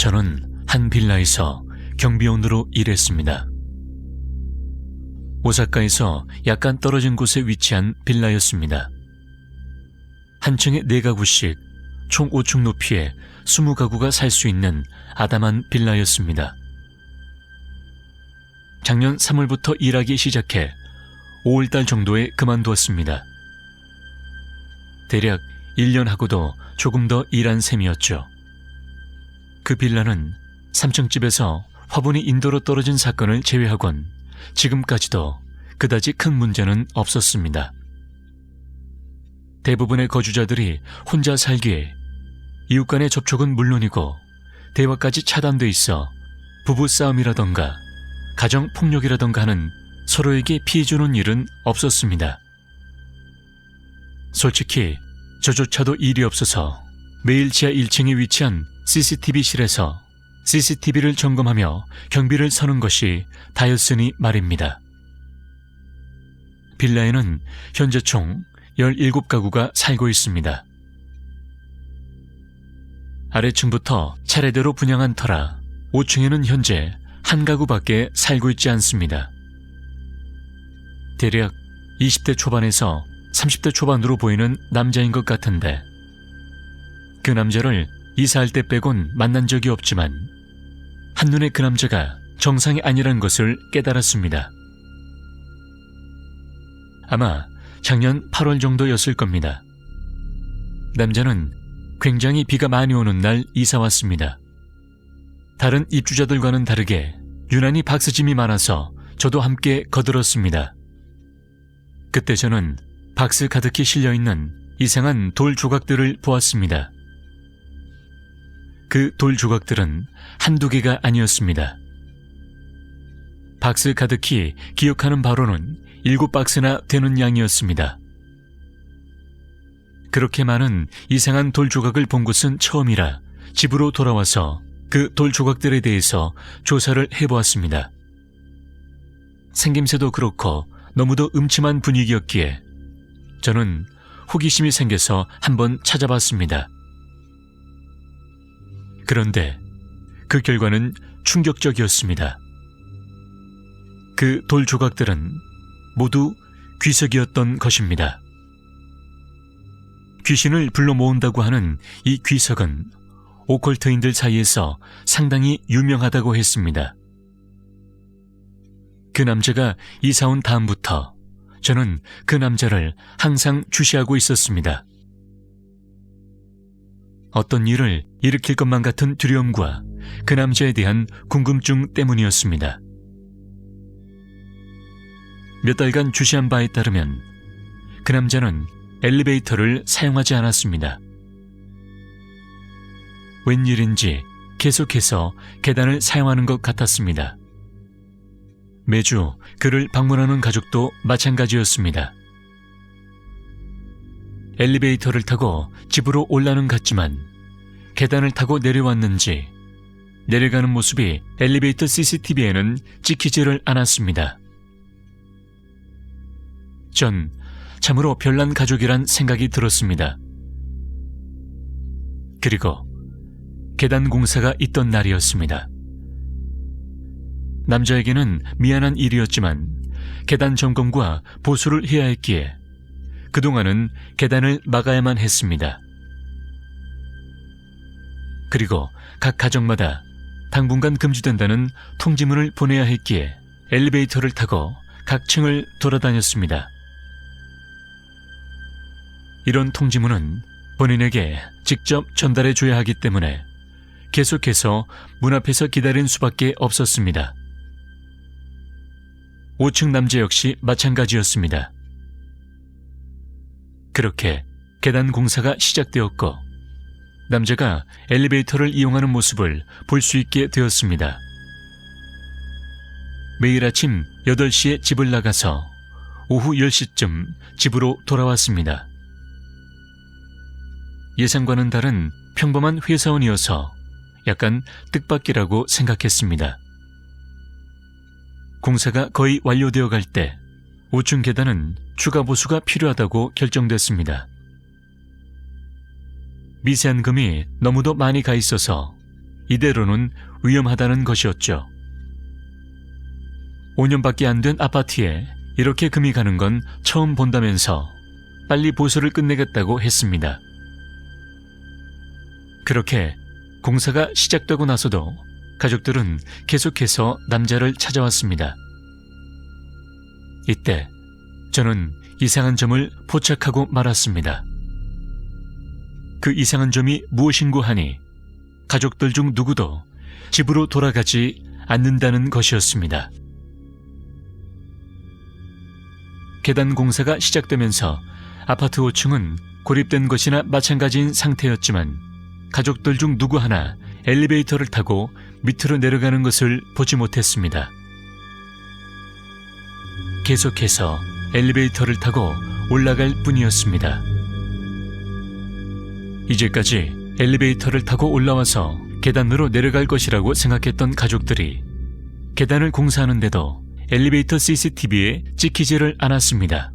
저는 한 빌라에서 경비원으로 일했습니다. 오사카에서 약간 떨어진 곳에 위치한 빌라였습니다. 한 층에 4가구씩 총 5층 높이에 20가구가 살 수 있는 아담한 빌라였습니다. 작년 3월부터 일하기 시작해 5월달 정도에 그만두었습니다. 대략 1년 하고도 조금 더 일한 셈이었죠. 그 빌라는 3층 집에서 화분이 인도로 떨어진 사건을 제외하곤 지금까지도 그다지 큰 문제는 없었습니다. 대부분의 거주자들이 혼자 살기에 이웃 간의 접촉은 물론이고 대화까지 차단돼 있어 부부싸움이라던가 가정폭력이라던가 하는 서로에게 피해주는 일은 없었습니다. 솔직히 저조차도 일이 없어서 매일 지하 1층에 위치한 CCTV실에서 CCTV를 점검하며 경비를 서는 것이 다였으니 말입니다. 빌라에는 현재 총 17가구가 살고 있습니다. 아래층부터 차례대로 분양한 터라 5층에는 현재 1가구밖에 살고 있지 않습니다. 대략 20대 초반에서 30대 초반으로 보이는 남자인 것 같은데 그 남자를 이사할 때 빼곤 만난 적이 없지만 한눈에 그 남자가 정상이 아니라는 것을 깨달았습니다. 아마 작년 8월 정도였을 겁니다. 남자는 굉장히 비가 많이 오는 날 이사 왔습니다. 다른 입주자들과는 다르게 유난히 박스짐이 많아서 저도 함께 거들었습니다. 그때 저는 박스 가득히 실려있는 이상한 돌 조각들을 보았습니다. 그 돌 조각들은 한두 개가 아니었습니다. 박스 가득히 기억하는 바로는 7박스나 되는 양이었습니다. 그렇게 많은 이상한 돌 조각을 본 것은 처음이라 집으로 돌아와서 그 돌 조각들에 대해서 조사를 해보았습니다. 생김새도 그렇고 너무도 음침한 분위기였기에 저는 호기심이 생겨서 한번 찾아봤습니다. 그런데 그 결과는 충격적이었습니다. 그 돌 조각들은 모두 귀석이었던 것입니다. 귀신을 불러 모은다고 하는 이 귀석은 오컬트인들 사이에서 상당히 유명하다고 했습니다. 그 남자가 이사 온 다음부터 저는 그 남자를 항상 주시하고 있었습니다. 어떤 일을 일으킬 것만 같은 두려움과 그 남자에 대한 궁금증 때문이었습니다. 몇 달간 주시한 바에 따르면 그 남자는 엘리베이터를 사용하지 않았습니다. 웬일인지 계속해서 계단을 사용하는 것 같았습니다. 매주 그를 방문하는 가족도 마찬가지였습니다. 엘리베이터를 타고 집으로 올라는 같지만 계단을 타고 내려왔는지 내려가는 모습이 엘리베이터 CCTV에는 찍히지를 않았습니다. 전 참으로 별난 가족이란 생각이 들었습니다. 그리고 계단 공사가 있던 날이었습니다. 남자에게는 미안한 일이었지만 계단 점검과 보수를 해야 했기에 그동안은 계단을 막아야만 했습니다. 그리고 각 가정마다 당분간 금지된다는 통지문을 보내야 했기에 엘리베이터를 타고 각 층을 돌아다녔습니다. 이런 통지문은 본인에게 직접 전달해줘야 하기 때문에 계속해서 문 앞에서 기다린 수밖에 없었습니다. 5층 남자 역시 마찬가지였습니다. 그렇게 계단 공사가 시작되었고 남자가 엘리베이터를 이용하는 모습을 볼 수 있게 되었습니다. 매일 아침 8시에 집을 나가서 오후 10시쯤 집으로 돌아왔습니다. 예상과는 다른 평범한 회사원이어서 약간 뜻밖이라고 생각했습니다. 공사가 거의 완료되어 갈 때 5층 계단은 추가 보수가 필요하다고 결정됐습니다. 미세한 금이 너무도 많이 가 있어서 이대로는 위험하다는 것이었죠. 5년밖에 안 된 아파트에 이렇게 금이 가는 건 처음 본다면서 빨리 보수를 끝내겠다고 했습니다. 그렇게 공사가 시작되고 나서도 가족들은 계속해서 남자를 찾아왔습니다. 이때 저는 이상한 점을 포착하고 말았습니다. 그 이상한 점이 무엇인고 하니 가족들 중 누구도 집으로 돌아가지 않는다는 것이었습니다. 계단 공사가 시작되면서 아파트 5층은 고립된 것이나 마찬가지인 상태였지만 가족들 중 누구 하나 엘리베이터를 타고 밑으로 내려가는 것을 보지 못했습니다. 계속해서 엘리베이터를 타고 올라갈 뿐이었습니다. 이제까지 엘리베이터를 타고 올라와서 계단으로 내려갈 것이라고 생각했던 가족들이 계단을 공사하는데도 엘리베이터 CCTV에 찍히지를 않았습니다.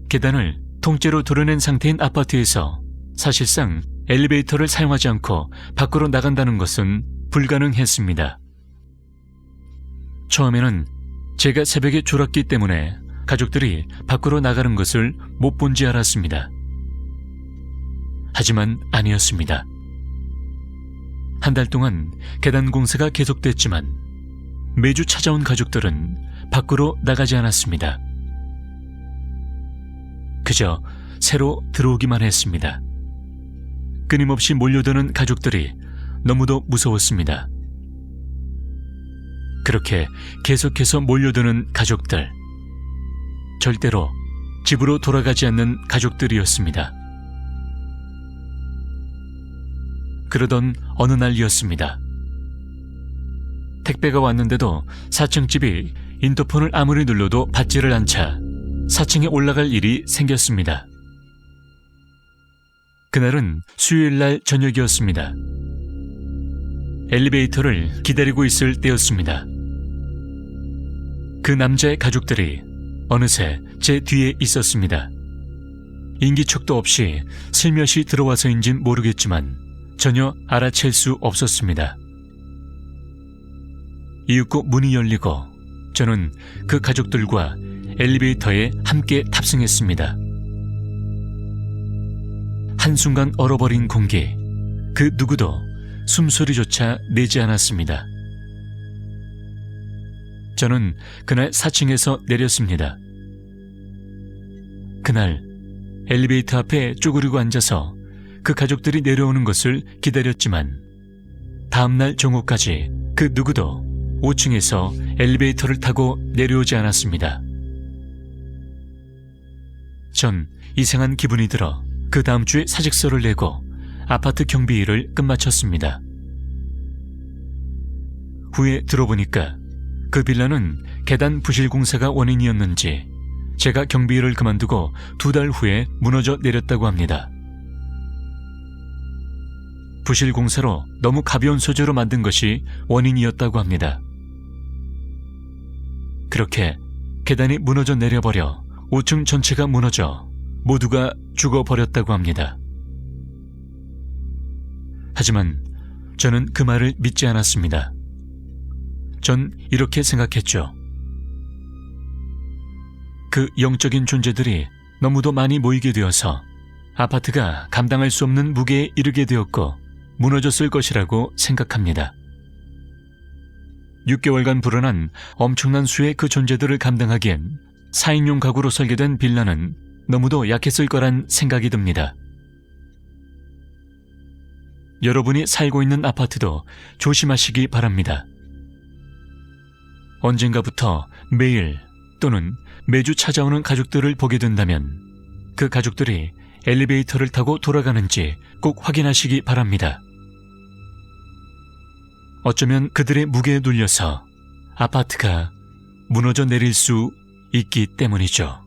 계단을 통째로 도려낸 상태인 아파트에서 사실상 엘리베이터를 사용하지 않고 밖으로 나간다는 것은 불가능했습니다. 처음에는 제가 새벽에 졸았기 때문에 가족들이 밖으로 나가는 것을 못 본지 알았습니다. 하지만 아니었습니다. 한 달 동안 계단 공사가 계속됐지만 매주 찾아온 가족들은 밖으로 나가지 않았습니다. 그저 새로 들어오기만 했습니다. 끊임없이 몰려드는 가족들이 너무도 무서웠습니다. 그렇게 계속해서 몰려드는 가족들, 절대로 집으로 돌아가지 않는 가족들이었습니다. 그러던 어느 날이었습니다. 택배가 왔는데도 4층 집이 인터폰을 아무리 눌러도 받지를 않자 4층에 올라갈 일이 생겼습니다. 그날은 수요일날 저녁이었습니다. 엘리베이터를 기다리고 있을 때였습니다. 그 남자의 가족들이 어느새 제 뒤에 있었습니다. 인기척도 없이 슬며시 들어와서인진 모르겠지만 전혀 알아챌 수 없었습니다. 이윽고 문이 열리고 저는 그 가족들과 엘리베이터에 함께 탑승했습니다. 한순간 얼어버린 공기, 그 누구도 숨소리조차 내지 않았습니다. 저는 그날 4층에서 내렸습니다. 그날 엘리베이터 앞에 쪼그리고 앉아서 그 가족들이 내려오는 것을 기다렸지만 다음날 정오까지 그 누구도 5층에서 엘리베이터를 타고 내려오지 않았습니다. 전 이상한 기분이 들어 그 다음 주에 사직서를 내고 아파트 경비일을 끝마쳤습니다. 후에 들어보니까 그 빌라는 계단 부실 공사가 원인이었는지 제가 경비일을 그만두고 2달 후에 무너져 내렸다고 합니다. 부실 공사로 너무 가벼운 소재로 만든 것이 원인이었다고 합니다. 그렇게 계단이 무너져 내려버려 5층 전체가 무너져 모두가 죽어버렸다고 합니다. 하지만 저는 그 말을 믿지 않았습니다. 전 이렇게 생각했죠. 그 영적인 존재들이 너무도 많이 모이게 되어서 아파트가 감당할 수 없는 무게에 이르게 되었고 무너졌을 것이라고 생각합니다. 6개월간 불어난 엄청난 수의 그 존재들을 감당하기엔 4인용 가구로 설계된 빌라는 너무도 약했을 거란 생각이 듭니다. 여러분이 살고 있는 아파트도 조심하시기 바랍니다. 언젠가부터 매일 또는 매주 찾아오는 가족들을 보게 된다면 그 가족들이 엘리베이터를 타고 돌아가는지 꼭 확인하시기 바랍니다. 어쩌면 그들의 무게에 눌려서 아파트가 무너져 내릴 수 있기 때문이죠.